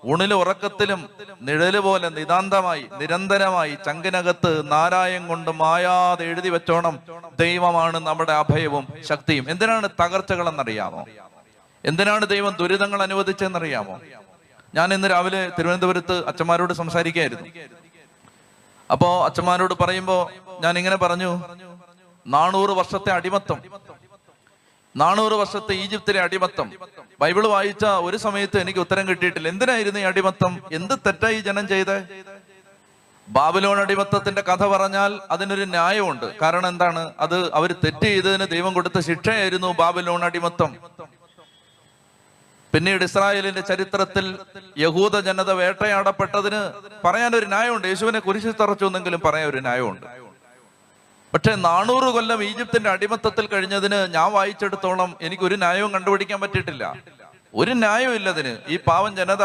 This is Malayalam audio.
ഊണിലും ഉറക്കത്തിലും നിഴല് പോലെ നിതാന്തമായി നിരന്തരമായി ചങ്കിനകത്ത് നാരായം കൊണ്ട് മായാതെ എഴുതി വെച്ചോണം, ദൈവമാണ് നമ്മുടെ അഭയവും ശക്തിയും. എന്തിനാണ് തകർച്ചകളെന്നറിയാമോ? എന്തിനാണ് ദൈവം ദുരിതങ്ങൾ അനുവദിച്ചെന്നറിയാമോ? ഞാൻ ഇന്ന് രാവിലെ തിരുവനന്തപുരത്ത് അച്ഛന്മാരോട് സംസാരിക്കുകയായിരുന്നു. അപ്പോ അച്ഛന്മാരോട് പറയുമ്പോ ഞാൻ ഇങ്ങനെ പറഞ്ഞു, 400 വർഷത്തെ അടിമത്തം, 400 വർഷത്തെ ഈജിപ്തിലെ അടിമത്തം. ബൈബിള് വായിച്ച ഒരു സമയത്ത് എനിക്ക് ഉത്തരം കിട്ടിയിട്ടില്ല. എന്തിനായിരുന്നു ഈ അടിമത്തം? എന്ത് തെറ്റായി ജനം ചെയ്തേ? ബാബിലോൺ അടിമത്തത്തിന്റെ കഥ പറഞ്ഞാൽ അതിനൊരു ന്യായമുണ്ട്. കാരണം എന്താണ്? അത് അവർ തെറ്റ് ചെയ്തതിന് ദൈവം കൊടുത്ത ശിക്ഷയായിരുന്നു ബാബിലോൺ അടിമത്തം. പിന്നീട് ഇസ്രായേലിന്റെ ചരിത്രത്തിൽ യഹൂദ ജനത വേട്ടയാടപ്പെട്ടതിന് പറയാനൊരു ന്യായമുണ്ട്. യേശുവിനെ കുരിശിൽ തറച്ചു എന്നെങ്കിലും പറയാൻ ഒരു ന്യായമുണ്ട്. പക്ഷെ 400 കൊല്ലം ഈജിപ്തിന്റെ അടിമത്തത്തിൽ കഴിഞ്ഞതിന് ഞാൻ വായിച്ചെടുത്തോളം എനിക്കൊരു ന്യായവും കണ്ടുപിടിക്കാൻ പറ്റിയിട്ടില്ല. ഒരു ന്യായവും ഇല്ലതിന്. ഈ പാവം ജനത